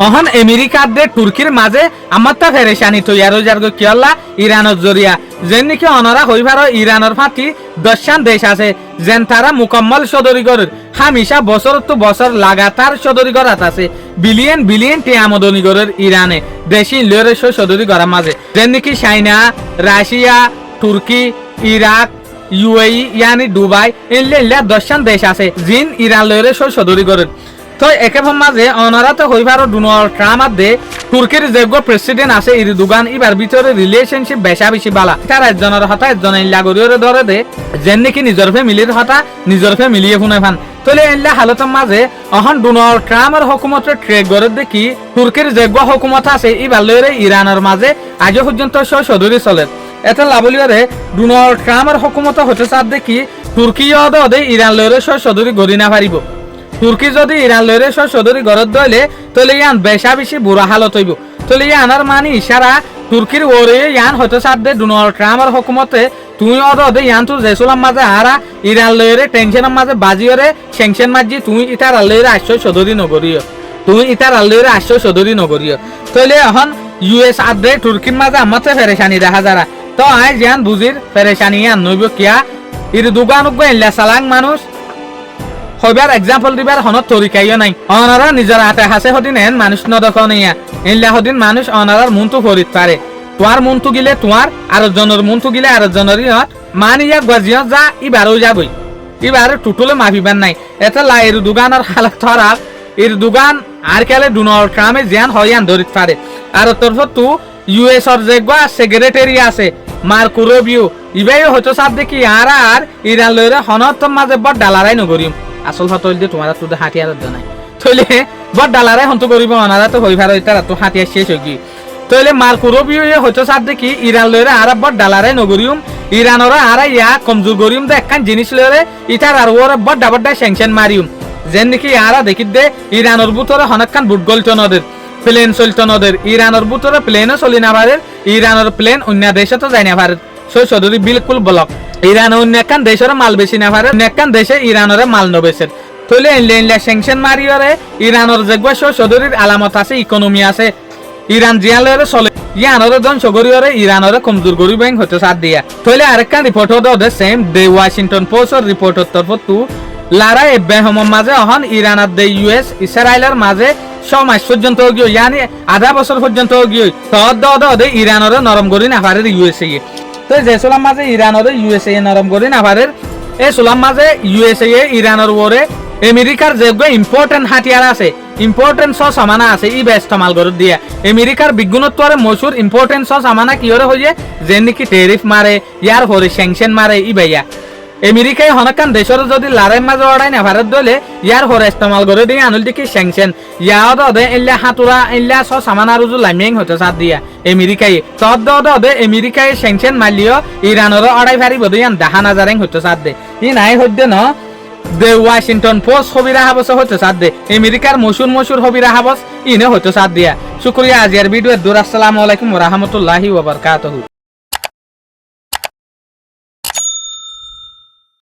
অহন আমেরিকার দে তুর্কির মাঝে আমাত্তা ফেরেশানি তৈয়ার হয়ে যার কিয়ল্লা ইরানের জরিয়া যেন নাকি অনরা হইবার ইরানের ফাঁকি দশান দেশ আছে যেন তারা মুকম্মল সদরিগরের হামিশা বছর তো বছর লাগাতার সদরিগরাত আছে বিলিয়ন বিলিয়ন টি আমদনিগরের ইরানে দেশি লয়ের সদরি করার মাঝে যেন নাকি চাইনা রাশিয়া তুর্কি ইরাক ইউএই ইয়ানি দুবাই এলে দশান দেশ আছে জিন ইরান লয়ের সদরি করেন তো একেবারে মাঝে অনারা তো হইবার ডোনাল্ড ট্রাম্প দে তুর্কির যোগ্য প্রেসিডেন্ট আছে ইরদোগান এবার ভিতরে রিলেশনশিপ বেশা বেশি বালা তার একজনের হতা একজন লাগরিয়রে ধরে দে যেন নাকি নিজের ফ্যামিলির হতা নিজের ফ্যামিলিয়ে শুনে ফান তলে এল্লা হালতের মাঝে অহন ডোনাল্ড ট্রাম্পের হুকুমতের ট্রেক করে দেখি তুর্কির যোগ্য হুকুমত আছে এবার লয়ের ইরানের মাঝে আজ পর্যন্ত সদরি চলে এটা লাভলিয়ারে ডোনাল্ড ট্রাম্পের হুকুমত হতে চার দেখি তুর্কিও দে ইরান লয়ের সদরি গড়ি না পারিব তুর্কি যদি ইরান লইরে সদরি গরত দইলে তলে ইয়ান বেশা বেশি বুড়া হালত হইব তলে ইয়ানার মানে ইশারা তুর্কির ওরে ইয়ান হতে সাথে ডোনাল্ড ট্রাম্পের হুকুমতে তুই অদে ইয়ান তুই জেসুলাম মাঝে হারা ইরান লইরে টেনশনের মাঝে বাজিওরে স্যাংশন মাঝি তুই ইতার লইরে আশ্রয় সদরি নগরীয় তুই ইতার লইরে আশ্রয় সদরি নগরীয় তলে এখন ইউএস আদে তুর্কির মাঝে আমাতে ফেরেশানি দেখা যারা তো আই জিয়ান বুঝির ফেরেশানি ইয়ান নইব কিয়া ইর দুগান উগ্গ এল্লা সালাং মানুষ হইবার এক্সাম্পল দিবার হনত তরিকাইও নাই অনারা নিজের হাতে হাসে হদিন এন মানুষ নদকনিয়া এনলা হদিন মানুষ অনারার মনতু ফরিত পারে তোয়ার মনতু গিলে তোয়ার আর জনের মনতু গিলে আর জনেরই হত মানিয়া গজিয়া যা ইবারও যাবই ইবার টুটুলে মাফিবার নাই এটা লা এর দোকানের হালত খারাপ এর দোকান আর কেলে ডোনাল্ড ট্রাম্পে জিয়ান হইয়ান ধরিত পারে আর তরফ তু ইউএস এর যে সেক্রেটারি আছে মার্কো রুবিও ইবাইও হয়তো সাপ দেখি আর ইরান লইরে হনত মাঝে বড় ডালারাই নগরিম আসল ফাতল দিয়ে তোমার তো হাতিয়ার নাই তইলে বড় ডালারে হন্ত করিব অনারা তো হই ভার ইতারা তো হাতিয়ার শেষ হই কি তইলে মার্কো রুবিও হয়তো সাপ দেখি ইরান লইরে আর বড় ডালারে নগরিম ইরানরা আর ইয়া কমজোর গরিম দে একখান জিনিস লইরে ইতার আর ওর বড় ডাবড়া স্যাংশন মারিম যেন নাকি আর দেখি দে ইরানের ভিতরে হনকান বুটগল টনদের প্লেন চলতনদের ইরানের ভিতরে প্লেনও চলি না পারে ইরানের প্লেন অন্য দেশে তো যাই না পারে সদরি বিলকুল ব্লক ইরান অন্য একখান দেশের মাল বেশি না পারে অন্য একখান দেশে ইরানের মাল নবেছে তইলে এনলে স্যাংশন মারিয়রে ইরানের যেগুলো সদরির আলামত আছে ইকোনমি আছে ইরান জিয়ালরে চলে ইয়ানরে জন সগরিয়রে ইরানরে কমজোর গরি ব্যাংক হতে সাথ দিয়া তইলে আরেকখান রিপোর্ট দে সেম দে ওয়াশিংটন পোস্টের রিপোর্টের তরফ তু লারা এব্রাহিমের মাঝে অহন ইরানের দে ইউএস ইসরায়েলের মাঝে 6 মাস পর্যন্ত গিয়ে ইয়ানি আধা বছর পর্যন্ত গিয়ে দে ইরানরে নরম গরি না পারে ইউএসএ তো যে সুলাম মাঝে ইরানের ইউএসএ নরম গরি না পারে এই সুলাম মাঝে ইউএসএ ইরানের ওরে আমেরিকার যেগুলো ইম্পর্টেন্ট হাতিয়ার আছে ইম্পর্টেন্ট সস আমানা আছে ই বেস্তমাল করে দিয়া আমেরিকার বিজ্ঞানত্বরে মশুর ইম্পর্টেন্ট সস আমানা কি হরে হইয়ে যে নাকি টেরিফ মারে ইয়ার হরে স্যাংশন মারে ই ভাইয়া আমেরিকায় হনকান দেশের যদি লারাই মাঝে অড়াই না ভারত দলে ইয়ার হরে ইস্তেমাল করে দিয়ে আনুল দেখি স্যাংশন ইয়াও দে এল্লা হাতুরা এল্লা সস আমানা রুজু লামিং হতে সাথ দিয়া আমেরিকায় তদ দে আমেরিকায় স্যাংশন মারলিও ইরানের অড়াই ভারি বদিয়ান দেখা নাজারেং হতে সাথ দে ই নাই হইতে ন দে ওয়াশিংটন পোস্ট হবিরা হাবস হতে সাথ দে আমেরিকার মশুর হবিরা হাবস ইনে হতে সাথ দিয়া শুক্রিয়া আজিয়ার ভিডিও দূর আসসালামু আলাইকুম ওয়া রাহমাতুল্লাহি ওয়া বারাকাতুহু।